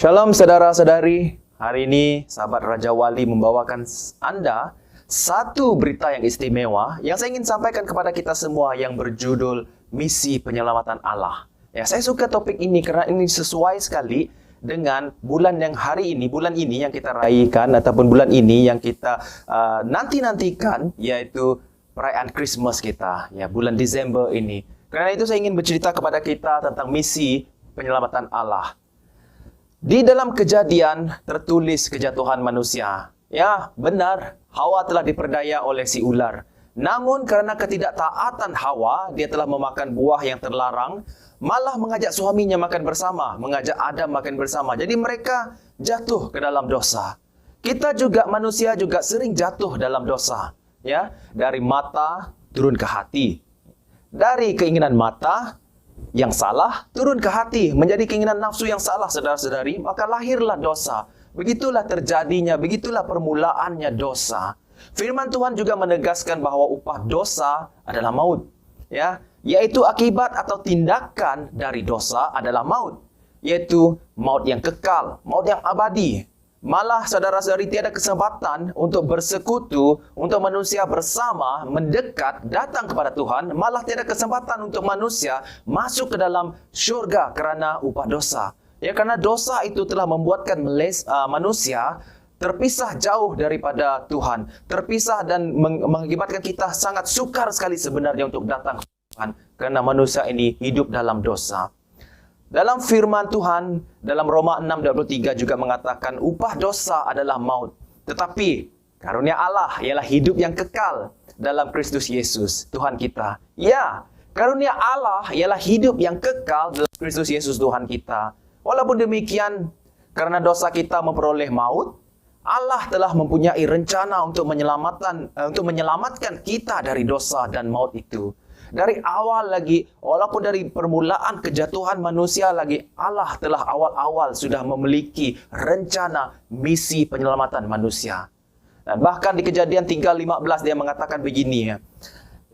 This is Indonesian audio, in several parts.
Shalom saudara-saudari, hari ini sahabat Raja Wali membawakan Anda satu berita yang istimewa yang saya ingin sampaikan kepada kita semua yang berjudul Misi Penyelamatan Allah. Ya, saya suka topik ini karena ini sesuai sekali dengan bulan yang hari ini, bulan ini yang kita raihkan ataupun bulan ini yang kita nanti-nantikan, yaitu perayaan Christmas kita, ya, bulan Desember ini. Karena itu saya ingin bercerita kepada kita tentang misi penyelamatan Allah. Di dalam Kejadian tertulis kejatuhan manusia. Ya, benar, Hawa telah diperdaya oleh si ular. Namun karena ketidaktaatan Hawa, dia telah memakan buah yang terlarang, malah mengajak suaminya makan bersama, mengajak Adam makan bersama. Jadi mereka jatuh ke dalam dosa. Kita juga, manusia juga sering jatuh dalam dosa. Ya, dari mata turun ke hati. Dari keinginan mata yang salah turun ke hati, menjadi keinginan nafsu yang salah, saudara-saudari, maka lahirlah dosa. Begitulah terjadinya, begitulah permulaannya dosa. Firman Tuhan juga menegaskan bahwa upah dosa adalah maut, ya, yaitu akibat atau tindakan dari dosa adalah maut, yaitu maut yang kekal, maut yang abadi. Malah saudara-saudari tiada kesempatan untuk bersekutu, untuk manusia bersama, mendekat, datang kepada Tuhan. Malah tiada kesempatan untuk manusia masuk ke dalam syurga kerana upah dosa. Ya, karena dosa itu telah membuatkan manusia terpisah jauh daripada Tuhan. Terpisah dan mengakibatkan kita sangat sukar sekali sebenarnya untuk datang kepada Tuhan. Karena manusia ini hidup dalam dosa. Dalam firman Tuhan, dalam Roma 6:23 juga mengatakan upah dosa adalah maut. Tetapi karunia Allah ialah hidup yang kekal dalam Kristus Yesus, Tuhan kita. Ya, karunia Allah ialah hidup yang kekal dalam Kristus Yesus, Tuhan kita. Walaupun demikian, karena dosa kita memperoleh maut, Allah telah mempunyai rencana untuk menyelamatkan kita dari dosa dan maut itu. Dari awal lagi, walaupun dari permulaan kejatuhan manusia lagi, Allah telah awal-awal sudah memiliki rencana misi penyelamatan manusia. Dan bahkan di Kejadian 3:15 dia mengatakan begini, ya.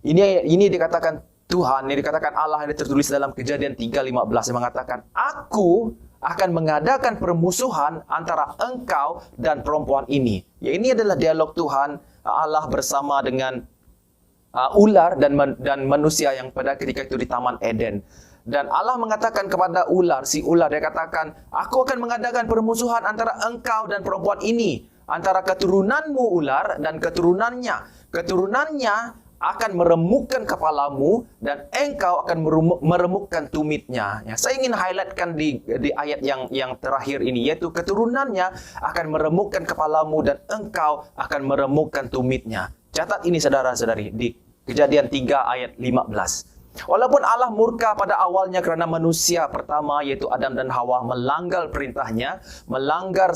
Ini dikatakan Tuhan, ini dikatakan Allah, yang tertulis dalam Kejadian 3:15 yang mengatakan, "Aku akan mengadakan permusuhan antara engkau dan perempuan ini." Ya, ini adalah dialog Tuhan Allah bersama dengan ular dan manusia yang pada ketika itu di Taman Eden. Dan Allah mengatakan kepada si ular, dia katakan, "Aku akan mengadakan permusuhan antara engkau dan perempuan ini, antara keturunanmu ular dan keturunannya. Keturunannya akan meremukkan kepalamu dan engkau akan meremukkan tumitnya." Ya, saya ingin highlightkan di ayat yang terakhir ini, yaitu keturunannya akan meremukkan kepalamu dan engkau akan meremukkan tumitnya. Catat ini saudara-saudari di Kejadian 3 ayat 15. Walaupun Allah murka pada awalnya kerana manusia pertama yaitu Adam dan Hawa melanggar perintahnya, melanggar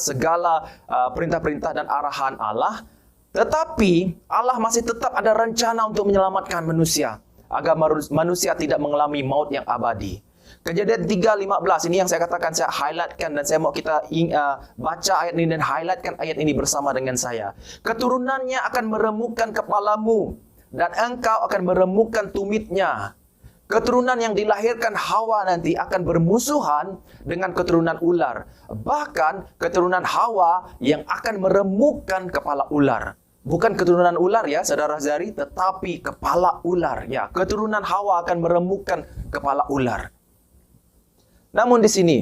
segala perintah-perintah dan arahan Allah, tetapi Allah masih tetap ada rencana untuk menyelamatkan manusia agar manusia tidak mengalami maut yang abadi. Kejadian 3:15 ini yang saya katakan, saya highlightkan dan saya mau kita baca ayat ini dan highlightkan ayat ini bersama dengan saya. Keturunannya akan meremukkan kepalamu dan engkau akan meremukkan tumitnya. Keturunan yang dilahirkan Hawa nanti akan bermusuhan dengan keturunan ular. Bahkan keturunan Hawa yang akan meremukkan kepala ular. Bukan keturunan ular ya saudara-saudari, tetapi kepala ular. Ya, keturunan Hawa akan meremukkan kepala ular. Namun di sini,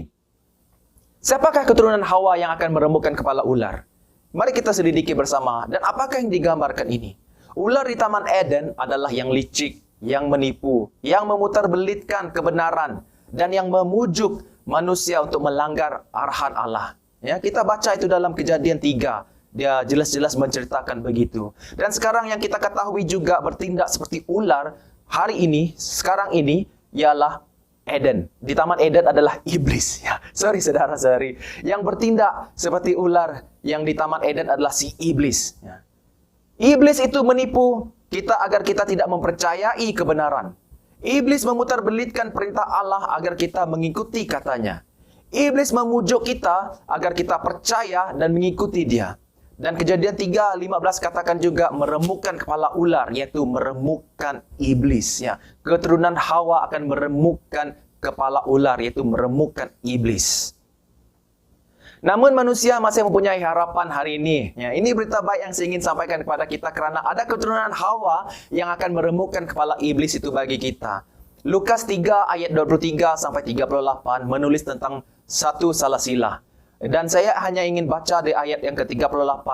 siapakah keturunan Hawa yang akan meremukkan kepala ular? Mari kita selidiki bersama. Dan apakah yang digambarkan ini? Ular di Taman Eden adalah yang licik, yang menipu, yang memutarbelitkan kebenaran, dan yang memujuk manusia untuk melanggar arahan Allah. Ya, kita baca itu dalam Kejadian 3. Dia jelas-jelas menceritakan begitu. Dan sekarang yang kita ketahui juga bertindak seperti ular hari ini, sekarang ini, ialah Eden. Di Taman Eden adalah iblis. Ya, sorry saudara-saudari. Yang bertindak seperti ular yang di Taman Eden adalah si iblis. Ya. Iblis itu menipu kita agar kita tidak mempercayai kebenaran. Iblis memutarbelitkan perintah Allah agar kita mengikuti katanya. Iblis memujuk kita agar kita percaya dan mengikuti dia. Dan Kejadian 3:15 katakan juga meremukkan kepala ular, yaitu meremukkan iblis. Ya. Keturunan Hawa akan meremukkan kepala ular, yaitu meremukkan iblis. Namun manusia masih mempunyai harapan hari ini. Ya, ini berita baik yang saya ingin sampaikan kepada kita karena ada keturunan Hawa yang akan meremukkan kepala iblis itu bagi kita. Lukas 3 ayat 23 sampai 38 menulis tentang satu salah sila. Dan saya hanya ingin baca di ayat yang ke-38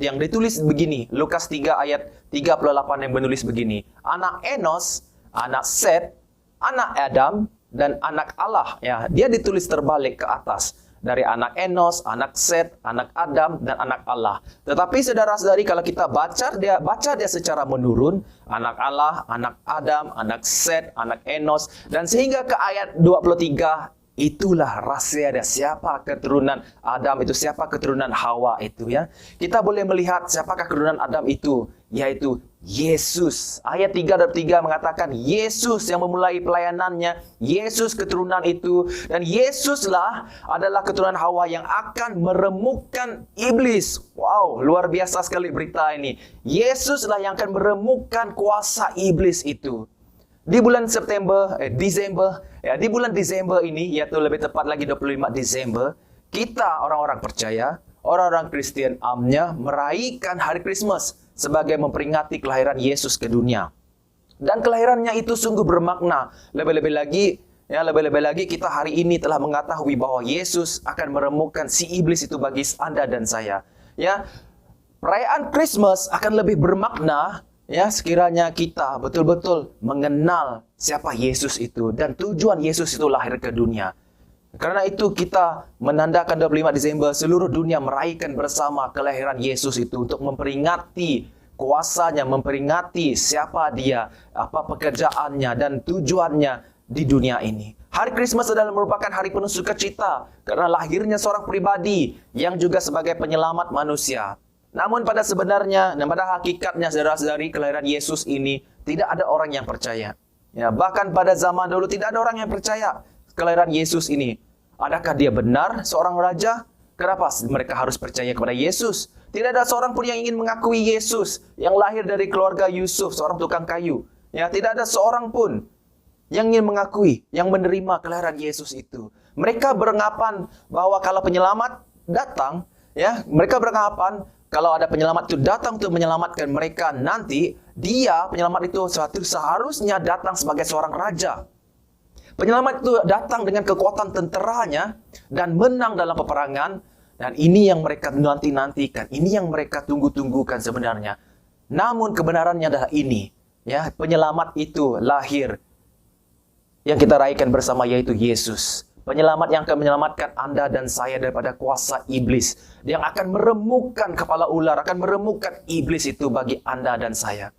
yang ditulis begini. Lukas 3 ayat 38 yang menulis begini. Anak Enos, anak Set, anak Adam, dan anak Allah. Ya, dia ditulis terbalik ke atas. Dari anak Enos, anak Set, anak Adam, dan anak Allah. Tetapi saudara-saudari, kalau kita baca dia secara menurun, anak Allah, anak Adam, anak Set, anak Enos, dan sehingga ke ayat 23, itulah rahasia dia. Siapa keturunan Adam itu, siapa keturunan Hawa itu, ya. Kita boleh melihat siapakah keturunan Adam itu, yaitu Yesus. Ayat 3 mengatakan Yesus yang memulai pelayanannya, Yesus keturunan itu, dan Yesuslah adalah keturunan Hawa yang akan meremukkan iblis. Wow, luar biasa sekali berita ini. Yesuslah yang akan meremukkan kuasa iblis itu. Di bulan di bulan Desember ini, yaitu lebih tepat lagi 25 Desember, kita orang-orang percaya, orang-orang Kristen amnya meraihkan hari Krismas sebagai memperingati kelahiran Yesus ke dunia. Dan kelahirannya itu sungguh bermakna. Lebih-lebih lagi kita hari ini telah mengetahui bahwa Yesus akan meremukkan si iblis itu bagi Anda dan saya. Ya, perayaan Krismas akan lebih bermakna ya sekiranya kita betul-betul mengenal siapa Yesus itu dan tujuan Yesus itu lahir ke dunia. Karena itu kita menandakan 25 Desember seluruh dunia meraihkan bersama kelahiran Yesus itu untuk memperingati kuasanya, memperingati siapa dia, apa pekerjaannya dan tujuannya di dunia ini. Hari Krismas adalah merupakan hari penuh sukacita karena lahirnya seorang pribadi yang juga sebagai penyelamat manusia. Namun pada sebenarnya dan pada hakikatnya saudara-saudari, kelahiran Yesus ini tidak ada orang yang percaya. Ya, bahkan pada zaman dulu tidak ada orang yang percaya kelahiran Yesus ini. Adakah dia benar seorang raja? Kenapa mereka harus percaya kepada Yesus? Tidak ada seorang pun yang ingin mengakui Yesus yang lahir dari keluarga Yusuf, seorang tukang kayu. Ya, tidak ada seorang pun yang ingin mengakui, yang menerima kelahiran Yesus itu. Mereka beranggapan bahwa kalau penyelamat datang, ya, mereka beranggapan kalau ada penyelamat itu datang untuk menyelamatkan mereka nanti, dia penyelamat itu seharusnya datang sebagai seorang raja. Penyelamat itu datang dengan kekuatan tenteranya dan menang dalam peperangan. Dan ini yang mereka nanti-nantikan. Ini yang mereka tunggu-tunggukan sebenarnya. Namun kebenarannya adalah ini. Ya, penyelamat itu lahir. Yang kita raihkan bersama yaitu Yesus. Penyelamat yang akan menyelamatkan Anda dan saya daripada kuasa iblis. Yang akan meremukkan kepala ular. Akan meremukkan iblis itu bagi Anda dan saya.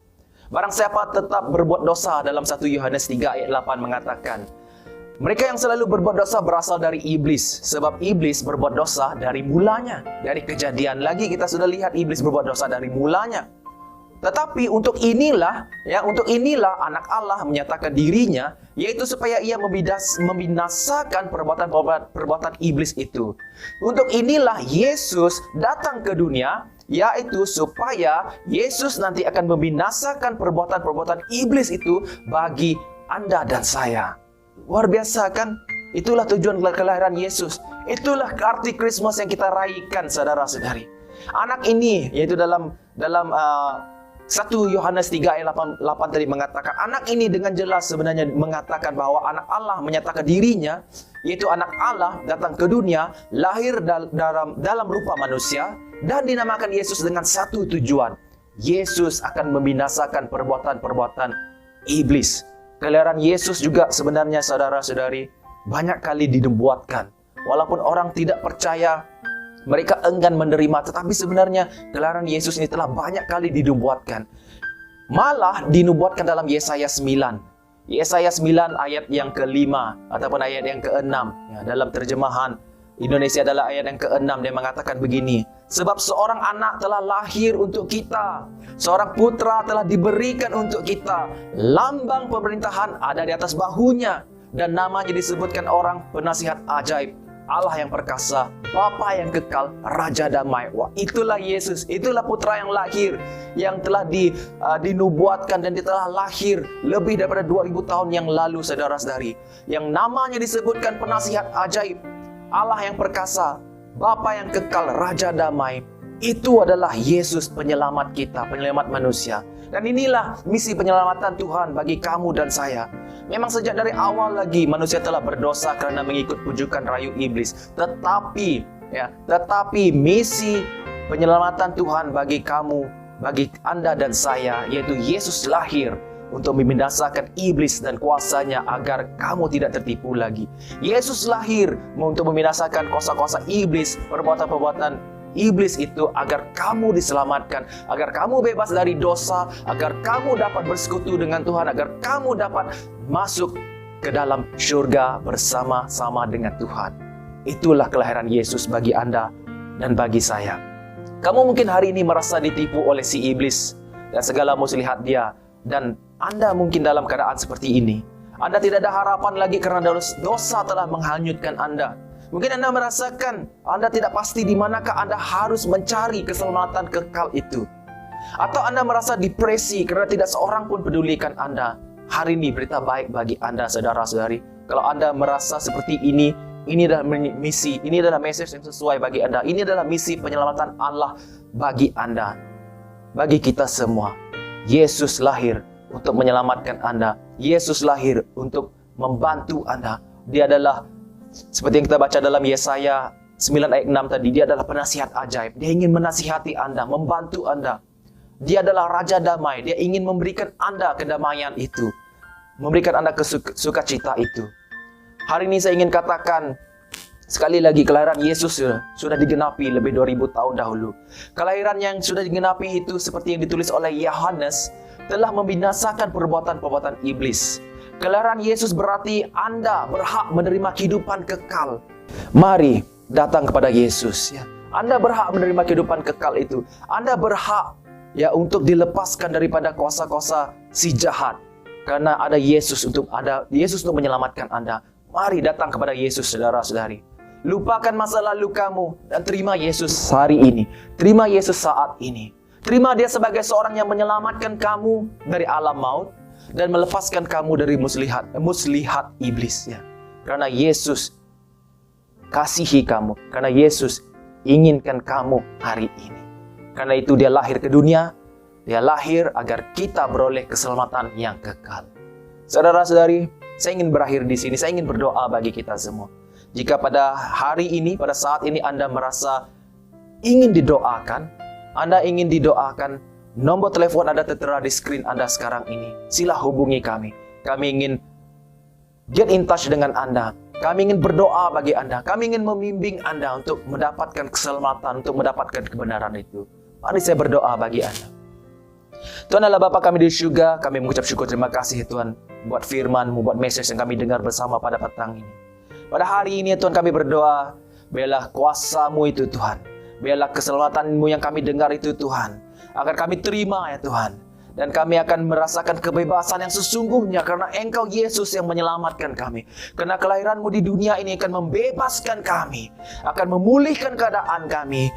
Barang siapa tetap berbuat dosa dalam 1 Yohanes 3 ayat 8 mengatakan, mereka yang selalu berbuat dosa berasal dari iblis. Sebab iblis berbuat dosa dari mulanya. Dari kejadian lagi kita sudah lihat iblis berbuat dosa dari mulanya. Tetapi untuk inilah anak Allah menyatakan dirinya, yaitu supaya ia membinasakan perbuatan iblis itu. Untuk inilah Yesus datang ke dunia, yaitu supaya Yesus nanti akan membinasakan perbuatan iblis itu bagi Anda dan saya. Luar biasa kan? Itulah tujuan kelahiran Yesus. Itulah arti Krismas yang kita raihkan, saudara-saudari. Anak ini, yaitu dalam 1 Yohanes 3 ayat 8 tadi mengatakan, anak ini dengan jelas sebenarnya mengatakan bahwa anak Allah menyatakan dirinya, yaitu anak Allah datang ke dunia, lahir dalam rupa manusia, dan dinamakan Yesus dengan satu tujuan. Yesus akan membinasakan perbuatan iblis. Kelahiran Yesus juga sebenarnya saudara-saudari banyak kali dinubuatkan. Walaupun orang tidak percaya, mereka enggan menerima, tetapi sebenarnya kelahiran Yesus ini telah banyak kali dinubuatkan. Malah dinubuatkan dalam Yesaya 9. Yesaya 9 ayat yang ke-5 ataupun ayat yang ke-6. Ya, dalam terjemahan Indonesia adalah ayat yang ke-6, dia mengatakan begini. Sebab seorang anak telah lahir untuk kita, seorang putra telah diberikan untuk kita, lambang pemerintahan ada di atas bahunya, dan namanya disebutkan orang penasihat ajaib, Allah yang perkasa, Bapa yang kekal, Raja damai. Wah, itulah Yesus, itulah putra yang lahir, yang telah dinubuatkan dan dia telah lahir lebih daripada 2000 tahun yang lalu, saudara-saudari. Yang namanya disebutkan penasihat ajaib, Allah yang perkasa, Bapa yang kekal, Raja damai, itu adalah Yesus penyelamat kita, penyelamat manusia. Dan inilah misi penyelamatan Tuhan bagi kamu dan saya. Memang sejak dari awal lagi manusia telah berdosa karena mengikut pujukan rayu iblis. Tetapi misi penyelamatan Tuhan bagi kamu, bagi Anda dan saya, yaitu Yesus lahir untuk membinasakan iblis dan kuasanya agar kamu tidak tertipu lagi. Yesus lahir untuk membinasakan kuasa-kuasa iblis, perbuatan-perbuatan iblis itu agar kamu diselamatkan, agar kamu bebas dari dosa, agar kamu dapat bersekutu dengan Tuhan, agar kamu dapat masuk ke dalam surga bersama-sama dengan Tuhan. Itulah kelahiran Yesus bagi Anda dan bagi saya. Kamu mungkin hari ini merasa ditipu oleh si iblis dan segala muslihat dia, dan Anda mungkin dalam keadaan seperti ini. Anda tidak ada harapan lagi karena dosa telah menghanyutkan Anda. Mungkin Anda merasakan Anda tidak pasti di manakah Anda harus mencari keselamatan kekal itu. Atau Anda merasa depresi karena tidak seorang pun pedulikan Anda. Hari ini berita baik bagi Anda, saudara-saudari. Kalau Anda merasa seperti ini adalah misi, ini adalah message yang sesuai bagi Anda. Ini adalah misi penyelamatan Allah bagi Anda, bagi kita semua. Yesus lahir untuk menyelamatkan Anda. Yesus lahir untuk membantu Anda. Dia adalah, seperti yang kita baca dalam Yesaya 9 ayat 6 tadi, dia adalah penasihat ajaib. Dia ingin menasihati Anda, membantu Anda. Dia adalah Raja damai. Dia ingin memberikan Anda kedamaian itu, memberikan Anda sukacita itu. Hari ini saya ingin katakan sekali lagi, kelahiran Yesus sudah digenapi lebih 2000 tahun dahulu. Kelahiran yang sudah digenapi itu seperti yang ditulis oleh Yohanes, telah membinasakan perbuatan-perbuatan iblis. Kelahiran Yesus berarti Anda berhak menerima kehidupan kekal. Mari datang kepada Yesus. Anda berhak menerima kehidupan kekal itu. Anda berhak untuk dilepaskan daripada kuasa-kuasa si jahat. Karena ada Yesus untuk menyelamatkan Anda. Mari datang kepada Yesus, saudara-saudari. Lupakan masa lalu kamu dan terima Yesus hari ini. Terima Yesus saat ini. Terima dia sebagai seorang yang menyelamatkan kamu dari alam maut dan melepaskan kamu dari muslihat iblis. Karena Yesus kasihi kamu. Karena Yesus inginkan kamu hari ini. Karena itu dia lahir ke dunia. Dia lahir agar kita beroleh keselamatan yang kekal. Saudara-saudari, saya ingin berakhir di sini. Saya ingin berdoa bagi kita semua. Jika pada hari ini, pada saat ini Anda merasa ingin didoakan, Anda ingin didoakan, nomor telepon Anda tertera di screen Anda sekarang ini. Sila hubungi kami. Kami ingin get in touch dengan Anda. Kami ingin berdoa bagi Anda. Kami ingin membimbing Anda untuk mendapatkan keselamatan, untuk mendapatkan kebenaran itu. Mari saya berdoa bagi Anda. Tuhan Allah Bapa kami di surga, kami mengucap syukur terima kasih Tuhan buat firman-Mu, buat message yang kami dengar bersama pada petang ini. Pada hari ini Tuhan kami berdoa, biarlah kuasa-Mu itu Tuhan, biarlah keselamatan-Mu yang kami dengar itu Tuhan, agar kami terima ya Tuhan. Dan kami akan merasakan kebebasan yang sesungguhnya karena Engkau Yesus yang menyelamatkan kami. Karena kelahiran-Mu di dunia ini akan membebaskan kami, akan memulihkan keadaan kami,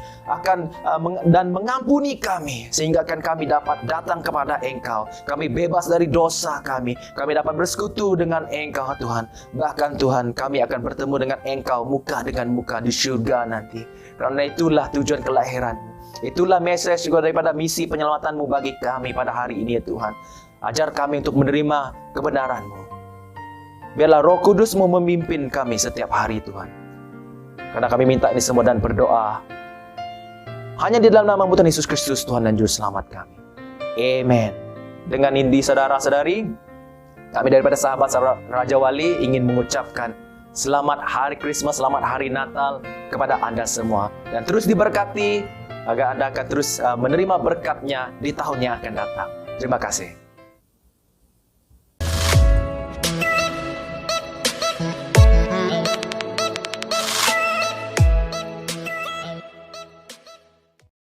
dan mengampuni kami, sehingga akan kami dapat datang kepada Engkau. Kami bebas dari dosa kami dapat bersekutu dengan Engkau Tuhan. Bahkan Tuhan, kami akan bertemu dengan Engkau muka dengan muka di surga nanti. Karena itulah tujuan kelahiran-Mu. Itulah message juga daripada misi penyelamatan-Mu bagi kami pada hari ini ya Tuhan. Ajar kami untuk menerima kebenaran-Mu. Biarlah Roh Kudus-Mu memimpin kami setiap hari Tuhan. Karena kami minta ini semua dan berdoa hanya di dalam nama Tuhan Yesus Kristus, Tuhan dan Juru Selamat kami. Amen. Dengan ini saudara-saudari, kami daripada sahabat Raja Wali ingin mengucapkan selamat hari Krismas, selamat hari Natal kepada Anda semua. Dan terus diberkati agar Anda akan terus menerima berkat-Nya di tahun yang akan datang. Terima kasih.